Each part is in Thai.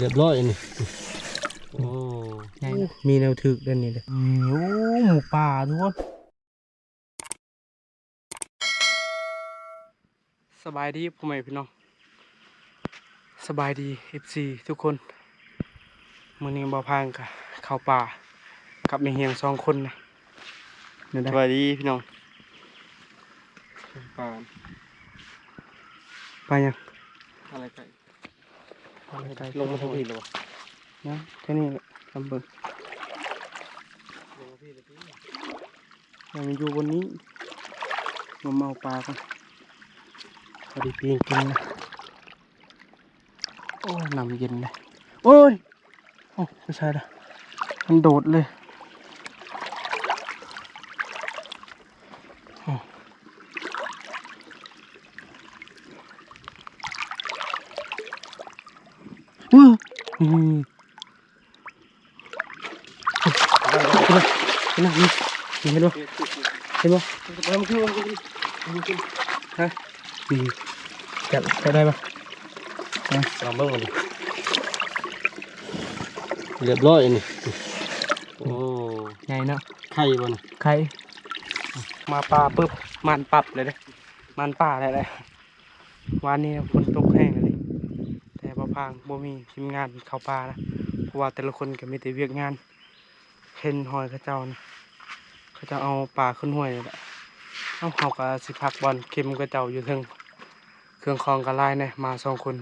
เรียบร้อยนี่โอ้มีแนวถึกด้านนี้เลยโอ้หมูป่าทุกคนสบายดีพ่อแม่พี่น้องสบายดี FC ทุกคนมื้อนี้บ่พางกะเข้าป่ากับแม่เฮียง2คนนะนี่ได้สบายดีพี่น้องป่าไปยังอะไรไก่ลงมาทางนี้หรอวะนะแค่นี้แหละทำเบิ่งยังอยู่บนนี้มาเมาปลากันพอดีปีนกินนะโอ้น้ำเย็นเลยโอ้ยโอ้ไม่ใช่ละมันโดดเลยว้าวนี่นี่เห็นป่ะเห็นป่ะฮะจับได้ป่ะลองเบิ่งมันเรียบร้อยนี่โอ้ใหญ่เนาะไข่บนไข่มาปลาปึ๊บมันปรับเลยเด้มันป่าอะไรเลยวันนี้ฝนตกแห้งเลยแต่พอพังบ่มีทีมงานเข้าป่านะเพราะว่าแต่ละคนก็มีแต่เวียกงานเห็นหอยเขาเจ้านะเขาจะเอาปลาขึ้นห้วยนี่แหละเอาเขาก็สิพักบอลเข็มกระเจ้าอยู่ถึงเครื่องคลองกระไล่เนี่ยมา2 คน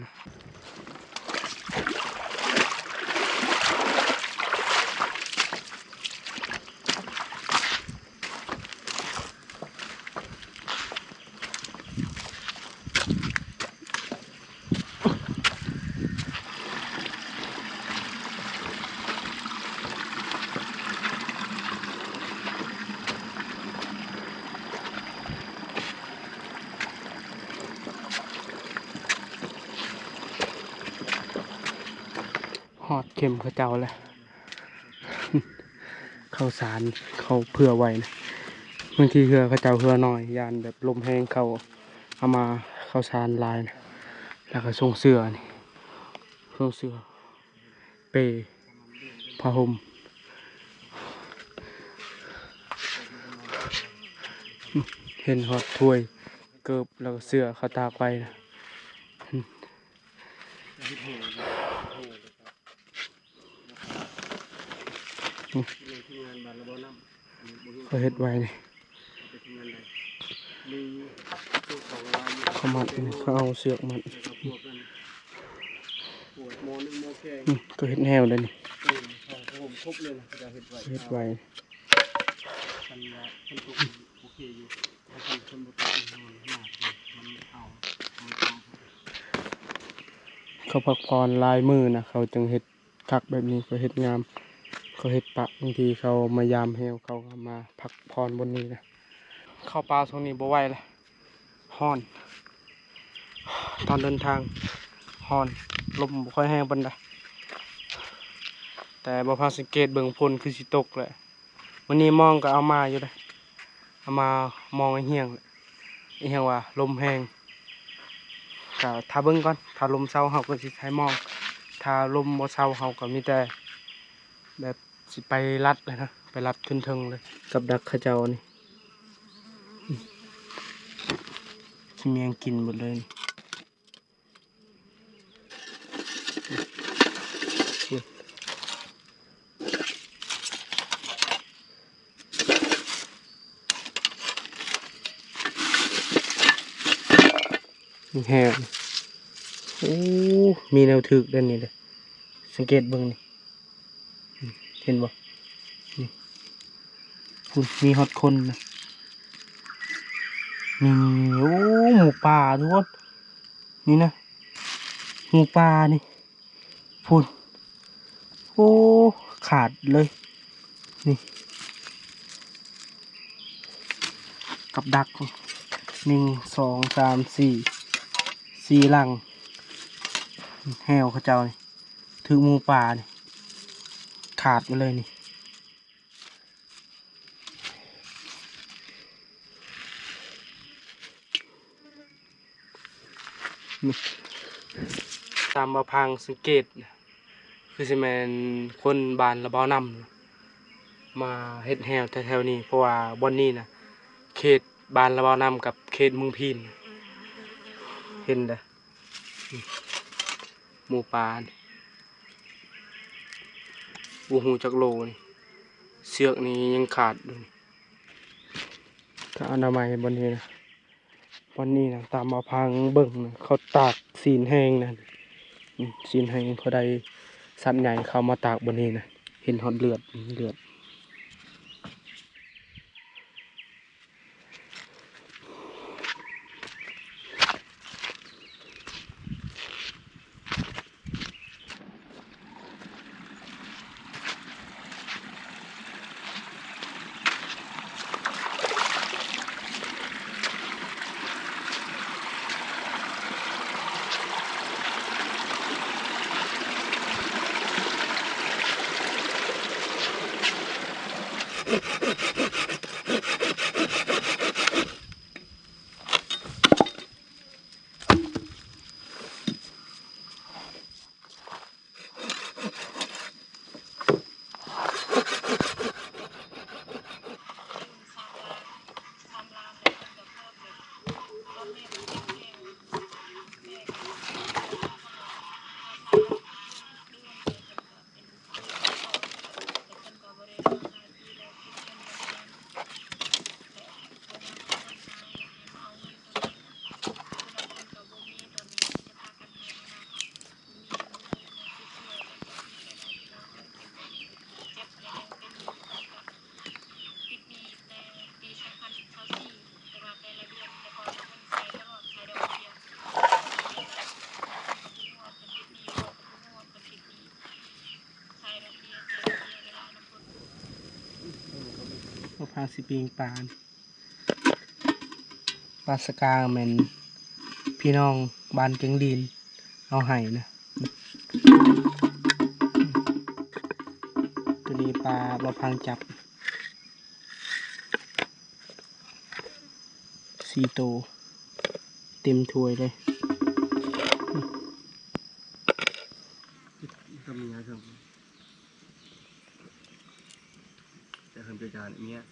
หอดเข็มเขาเจ้าเลย เข้าสารเขาเผื่อไว้นะบางทีเผื่อเขาเจ้าเผื่อหน่อยยานแบบลมแห้งเขาเอามาเข้าสารลายนะแล้วก็ส่งเสื้อนี่ส่งเสื้อเปผ้าห่มเห็นหอดถ้วยเกิบแล้วก็เสื้อเขาตากไว้นะเขาเฮ็ดไว้นี่เขามัดนี่เขาเอาเสือกมัดก็เฮ็ดแนวเลยนี่เฮ็ดไว้เขาพักผ่อนลายมือนะเขาจึงเฮ็ดคักแบบนี้เขาเฮ็ดงามเขาเฮ็ดปะบางทีเขามายามแหวเขาก็มาพักผ่อนบนนี้นะเข้าป่าตรงนี้บ่ไหวเลยฮ้อนตอนเดินทางฮ้อนลมบ่ค่อยแห้งปานใดแต่บ่พาสังเกตเบิ่งฝนคือสิตกแหละวันนี้มองก็เอามาอยู่เลยเอามามองไอ้เหี่ยงไอ้เหี่ยงว่าลมแห้งก็ถ้าเบิ่งก่อนถ้าลมเศร้าเฮาก็สิใช้มองถ้าลมบ่เศร้าเฮาก็มีแต่แบบสิไปลัดเลยนะไปลัดขึ้นเทิงเลยกับดักเขาเจ้านี่สิเมียงกินหมดเลยแห้งโอ้มีแนวถึกด้านนี้เลยสังเกตเบิ่งนี่เห็นบ่นี่มีฮอตคนนะนี่โอ้หมูป่าทุกคนนี่นะหมูป่านี่พุ่นโอ้ขาดเลยนี่กับดัก1 2 3 4หลังแหวเขาเจ้านี่ถือหมูป่านี่ขาดไปเลยนี่ตามมาพังสังเกต คือสิแม่นคนบ้านละบ่อนำมาเฮ็ดแฮวแถวๆนี้เพราะว่าบ่อนนี้น่ะเขตบ้านละบ่อนำกับเขตเมืองพีนเห็นเด้อหมู่ป่านี่บ่ฮู้จักโลนี่เสือกนี่ยังขาดอยู่นี่ถ้าอนามัยบ่นี้นะบ่นี้นะตามมาพังเบิ่งนะเขาตากศีลแห้งนั่นศีลแห้งเขาได้สัตว์ใหญ่เข้ามาตากบ่นี้นะเห็นฮอดเลือด มะพร้าวสิปิงปลาสกาแม่นพี่น้องบ้านเก่งดินเอาให้นะตัวนี้ปลาบ่พังจับ4 ตัวเต็มถ้วยเลยก็มีนะครับจะทำกิจการอย่างเงี้ย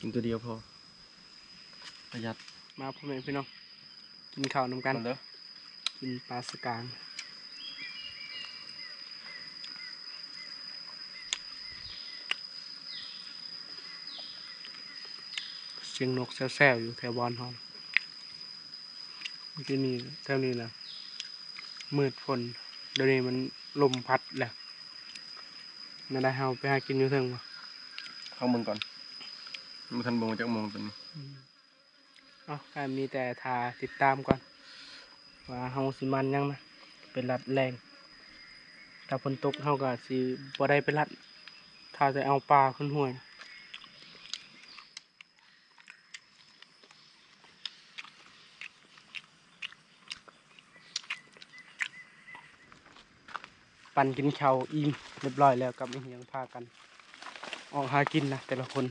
กินตัวเดียวพอประหยัดมาพ่อแม่พี่น้องกินข้าวนำกันเด้อกินปลาสกางเสียงนกแซ่วๆอยู่แถวบอนห้องที่นี่แถวนี้นะมืดฝนเดี๋ยวนี้มันลมพัดแหละนั่นได้เฮาไปหากินอยู่เทิงบ่เข้าเมืองก่อนมันทันบ่งจากมองตัวนี้การมีแต่ทาติดตามก่อนว่าเฮาสิมันยังนะเป็นรัดแรงถ้าฝนตกเฮาก็สิบ่ได้ไปรัดถ้าจะเอาปลาขึ้นห้วยปั่นกินข้าวอิ่มเรียบร้อยแล้วกับอีหยังพากันออกหากินนะแต่ละคน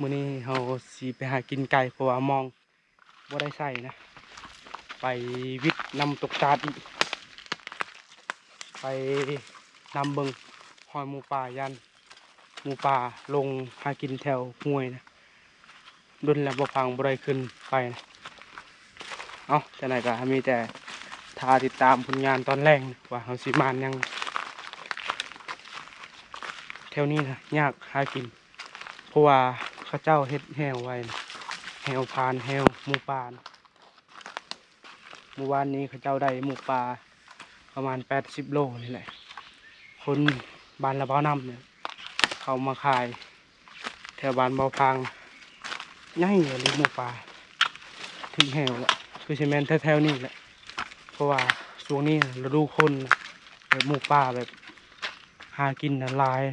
มื้อนี้เฮาสิไปหากินไก่เพราะว่ามองบ่ได้ใส่นะไปวิทย์นำตกตาดอีกไปนำเบิ่งหอยหมูป่ายันหมูป่าลงหากินแถวห้วยนะดุนแล้วบ่พังบ่ได้ขึ้นไปนะเอาแต่ไหนก็มีแต่ท่าติดตามผลงานตอนแรกนะว่าเฮาสิมานยังแถวนี้นะยากหากินเพราะว่าเขาเจ้าเฮ็ดแหวไว้นะแหวพานแหวหมูป่านะเมื่อวานนี้เขาเจ้าได้หมูป่าประมาณ80 โลนี่แหละคนบ้านละบ่อน้ำเนี่ยเขามาขายแถวบ้านเบาพังใหญ่เลยหมูป่าถึงแหวละคือใช่แมนแถวๆนี้แหละเพราะว่าช่วงนี้ฤดูคนแบบหมูป่าแบบหากินหลาย อ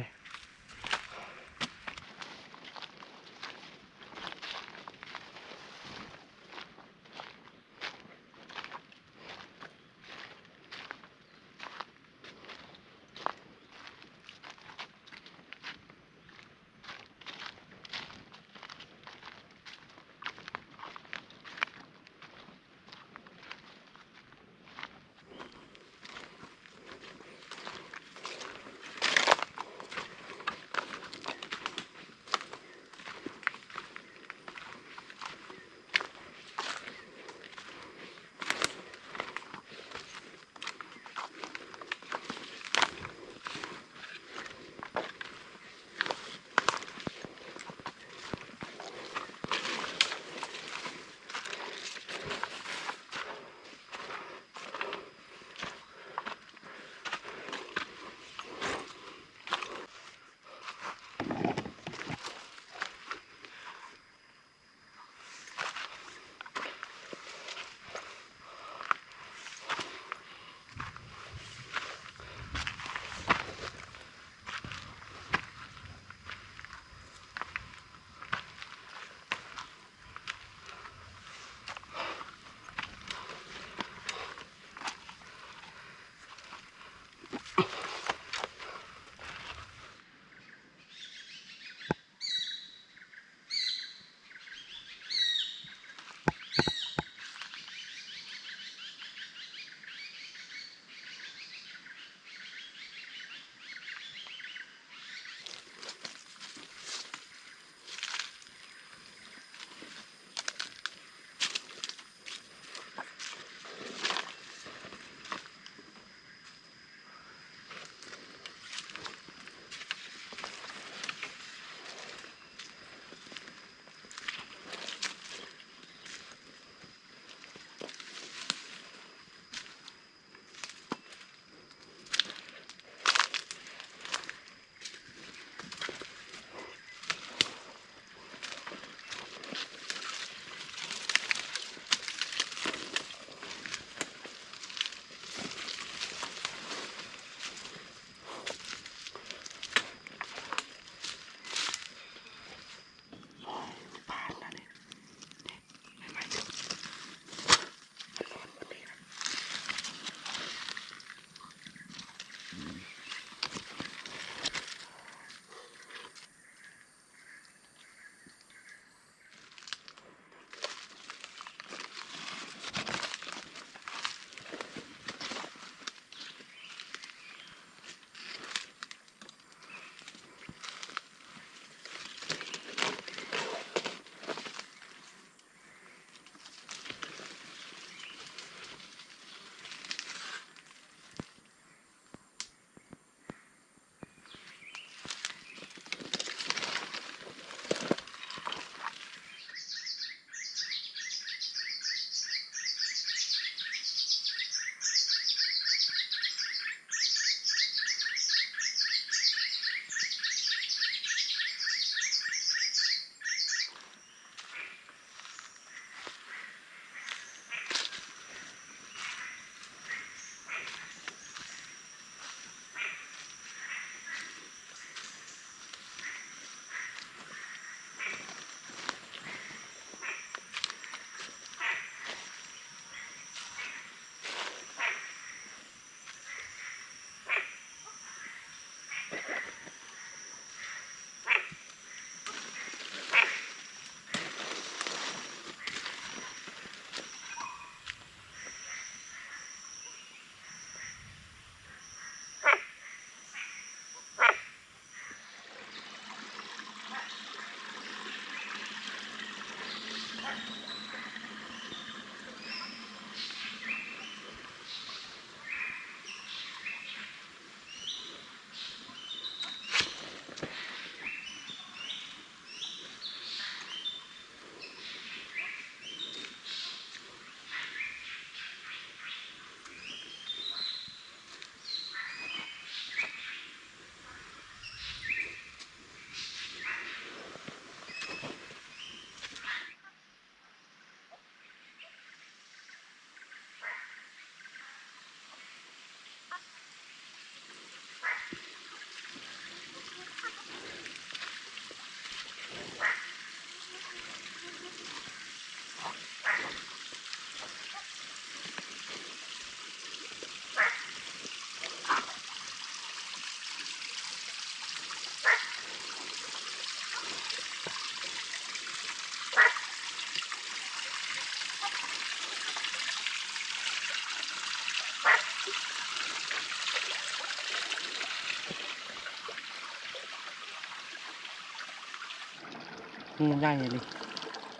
งูใหญ่เลย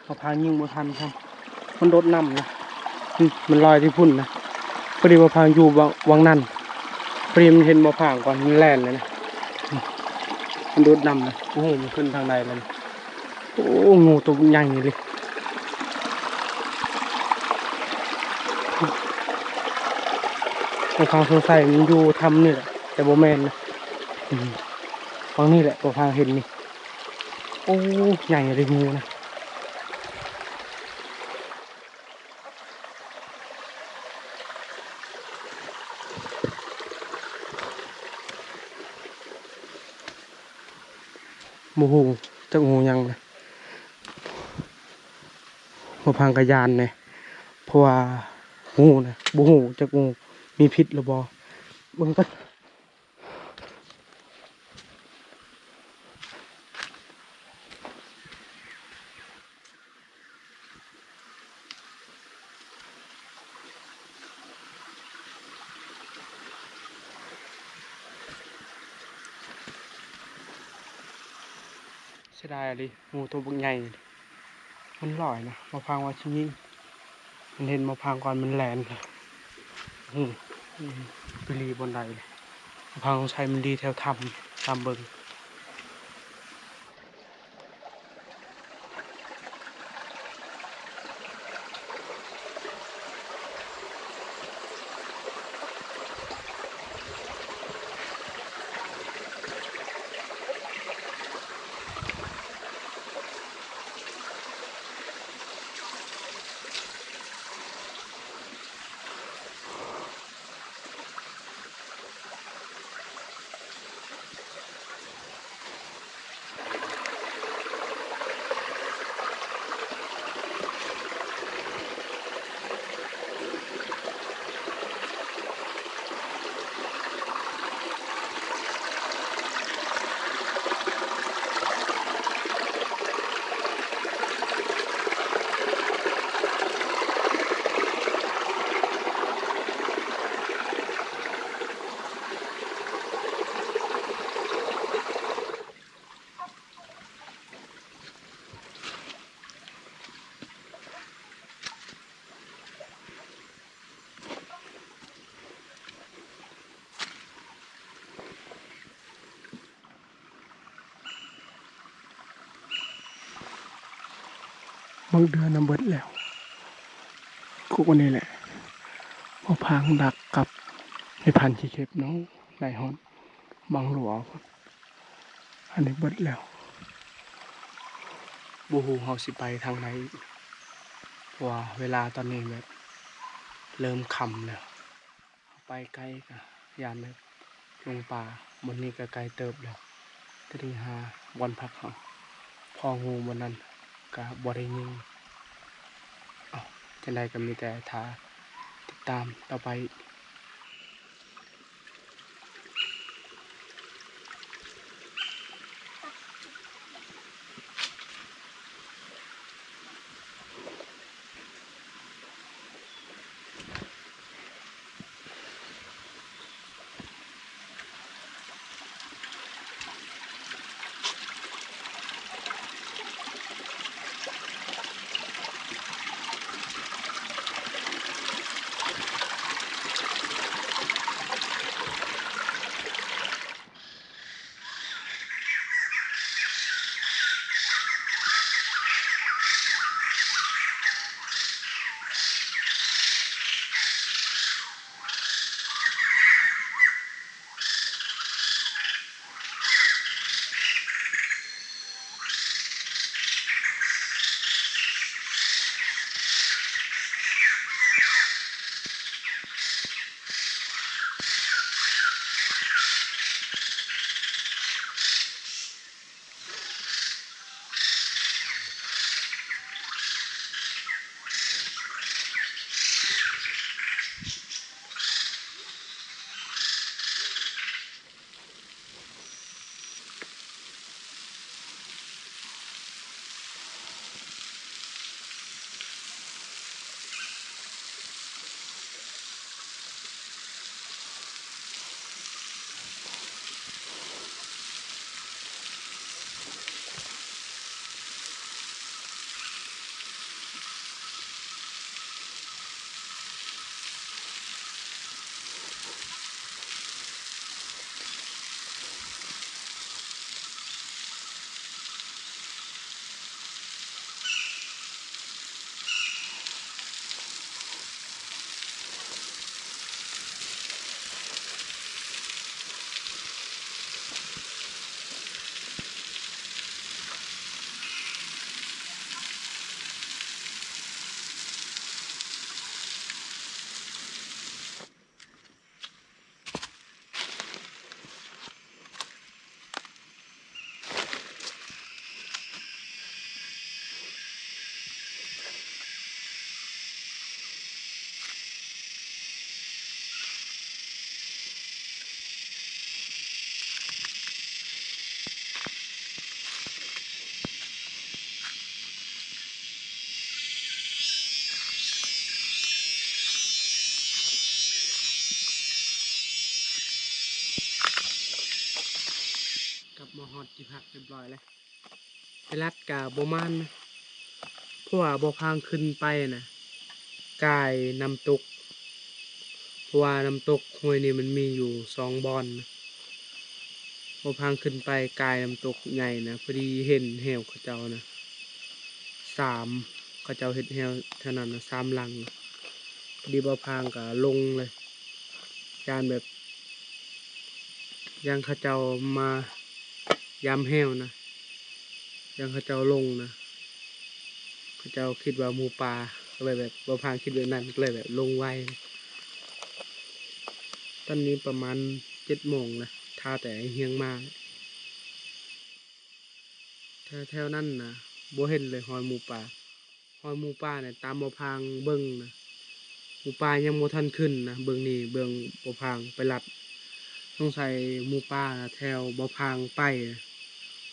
มาพางยิงบ่ทันครับมันโดดน้ำนะมันลอยที่พุ่นนะพอดีมาพางอยู่วังนั่นพอดีมันเห็นมาพางก่อนมันแล่นเลยนะมันโดดน้ำนะโอ้โหมันขึ้นทางใดเลยโอ้งูตัวใหญ่เลยมาพางสงสัยมันอยู่ทำนี่แหละแต่โบแมนนะฟังนี่แหละมาพางเห็นนี่โอ้ใหญ่เลยงูนะโมโหจักงูยังเลยมาพังกระยานเนี่ยเพราะว่างูนะโมโหจักงูมีพิษหรือบ่มันก็เสียดายดิงูตัวบุกใหญ่มันลอยนะมาพังว่าชิ้นยิ่งมันเห็นมาพังก่อนมันแลนเลยไปรีบนใดเลยมาพังใช้มันดีแถวทำตามเบิ่งบางเดือนน้ำเบิดแล้วกูวันนี้แหละพอพังดักกับในพันธุ์ขี้เข็บน้องไหลฮอนบางหลวงอันนี้เบิดแล้วบูฮูเฮาสิไปทางไหนว่าเวลาตอนนี้แบบเริ่มค่ำแล้วไปไกลกะยานแบบลงป่าบนนี้ก็ไกลเติบแล้วก็ที่หาวันพักเขาพองูบนนั้นก็บ่ได้ยิงจังได๋ก็มีแต่ถ้าติดตามต่อไป อดจิพักเรียบร้อยเลยไปรัดกาโบมานเพราะว่าบ่พางขึ้นไปนะกายน้ำตกเพราะว่าน้ำตกห้วยนี่มันมีอยู่2 บอนนะบ่พางขึ้นไปกายน้ำตกใหญ่นะพอดีเห็นแหวเขาเจ้านะเขาเจ้าเห็ดแหวเท่านั้นนะ3 หลังพอดีบ่พางก็ลงเลยการแบบยังเขาเจ้ามายามแหวนะยังเขาเจ้าลงนะเขาเจ้าคิดว่าหมูป่าก็เลยแบบบ่พางคิดแบบนั้นก็เลยแบบลงไวตอนนี้ประมาณ7 โมงนะท่าแต่เฮียงมากแถวนั้นนะบ่เห็นเลยหอยหมูป่าเนี่ยตามบ่พางเบิ่งนะหมูป่ายังบ่ทันขึ้นนะเบิ่งนี่เบิ่งบ่พางไปลัดต้องใส่หมูป่านะแถวบ่พางไป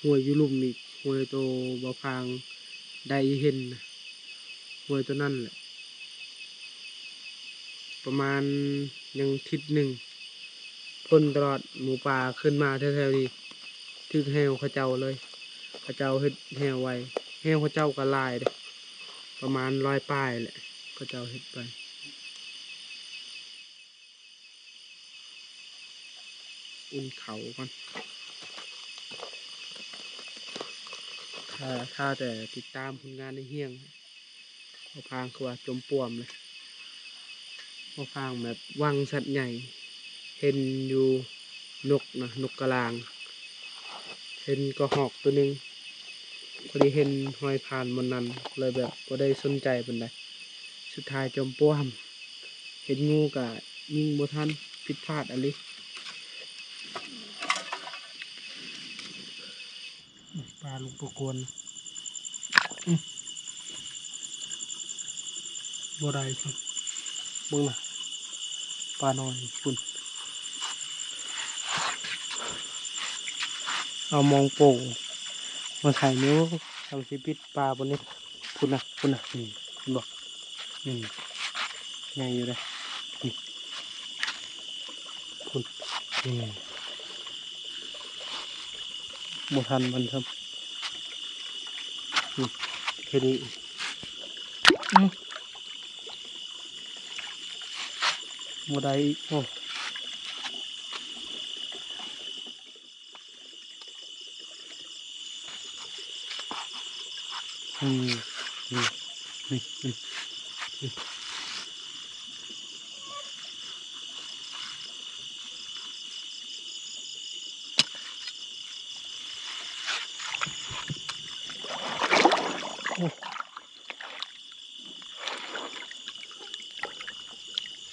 ห้วยอยู่ลุ่มอีกห้วยโตบ่พางได้เห็นนะห้วยตัวนั่นแหละประมาณยังทิศหนึ่งพ่นตลอดหมูป่าขึ้นมาแถวๆนี้ถึกแหวเขาเจ้าเลยเขาเจ้าเฮ็ดแหวไว้แหวเขาเจ้าก็ลายเด้ประมาณ100 ป้ายแหละเขาเจ้าเฮ็ดไปอุ่นเขาก่อนถ้าแต่ติดตามผลงานในเฮียงบ่พางคือว่าจมป่วมเลยบ่พางแบบวังสัตว์ใหญ่เห็นอยู่นกกระลางเห็นกระหอกตัวหนึ่งพอดีเห็นหอยผ่านมันนั้นเลยแบบก็ได้สนใจเป็นไรสุดท้ายจมป่วมเห็นงูกะยิงบ่ทันผิดพลาดอะไรปลาลูกปลากวนบ่ได้ครับเบิ่งน่ะปลาน้อยคุณเอามองโป่งมาใส่นิ้วทำชีปิดปลาบนนี้คุณนะคุณบอกไงอยู่เลยคุณหมดทันมันครับแค่นี้หมดได้โอ้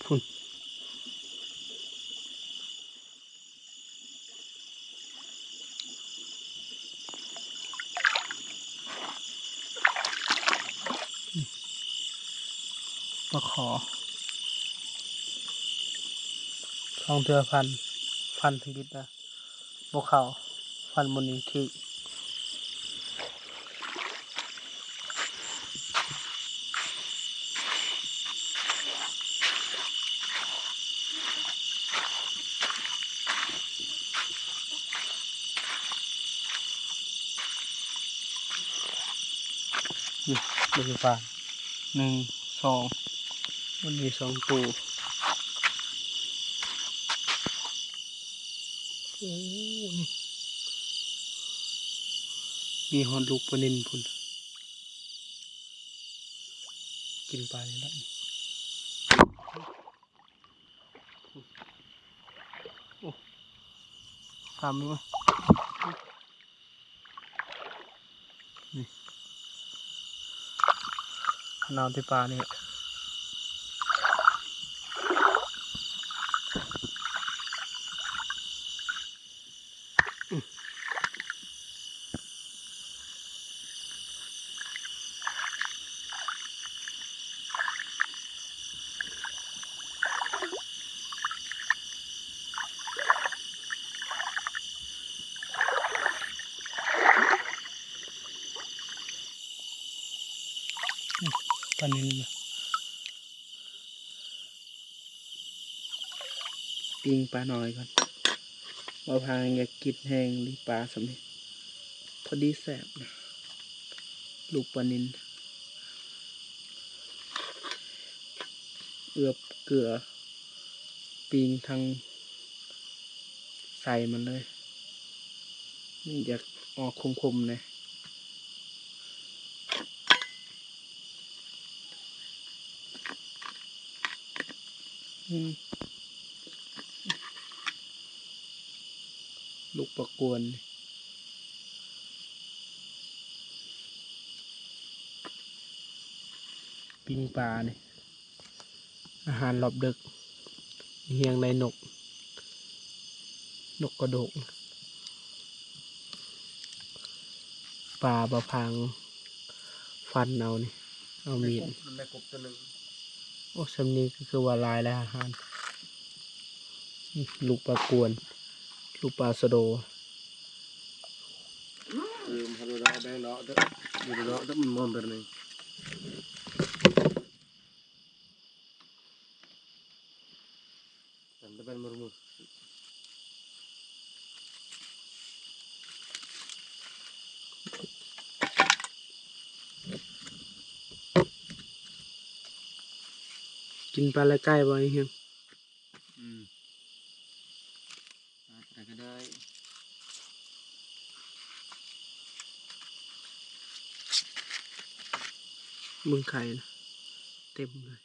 คุณปลาขอช่องเทือพันถึงดิบนะบกเขาพันบนนี้ถือบนฟ้า1 2วันนี้2 ตัวโอ้มีฮอนลูกปนินพุ่นกินปลาในละโอ้ตามมั้ยนี่นอนที่ปลานี่ปลานินปิ้งปลาหน่อยก่อนมาพางอยากกินแห้งหรือปลาสำเร็จ พอดีแสบนะลูกปลานิลเอือบเกลือปีงทางใส่มันเลยนี่อยากออกคมๆเลยลูกปลากวนปิ้งปลาเนี่ยอาหารรอบดึกเฮียงในนกกระโดกปลาบะพังฟันเอานี่เอามีดได้กบตัวหนึ่งโอ้สำนีก็คือว่าลายและอาหารลูกปลากวนลูกปลาสะโดมาดูดอกแดงดอกเด้อดูดอกเด้อมันมองแบบนี้อันนี้เป็นมือกินปลาละไก่บ่อยเฮียงแต่ก็ได้มึงไข่นะเต็มเลย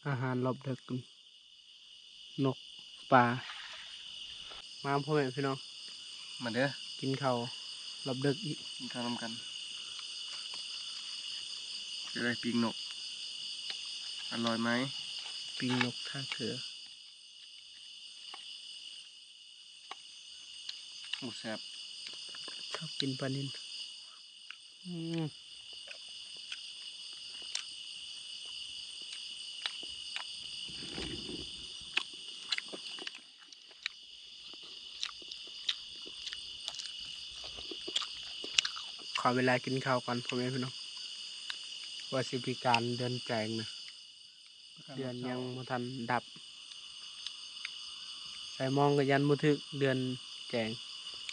อาหารรอบดึกนกปลามาพ่อแม่พี่น้องมาเด้อกินข้าวรอบดึกอีกกินข้าวนำกันจะได้ปิ้งนกอร่อยไหมปิ้งนกท่าเถือโอ้แซ่บชอบกินปลานิลขอเวลากินข้าวก่อนพ่อแม่พี่น้องว่าสิพิการเดือนแจงนะเดือนยังมาทันดับใส่มองกับยันมุทึกเดือนแจง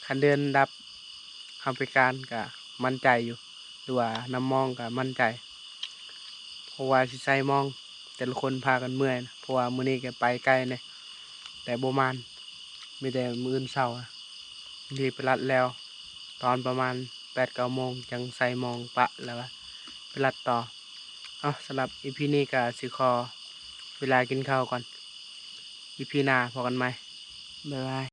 คันเดือนดับทำพิการกับมั่นใจอยู่หรือว่าน้ำมองกับมั่นใจเพราะว่าสิใส่มองแต่ละคนพากันเมื่อยนะเพราะว่ามื้อนี้แกไปไกลเนี่ยแต่โบมานมีแต่มื้ออื่นเช้าดีไปรัดแล้วตอนประมาณ8-9 โมงจังใส่มองปะแล้วไปรัดต่อสำหรับอีพีนี้ก็สิขอเวลากินข้าวก่อนอีพีหน้าพอกันไหมบ๊ายบาย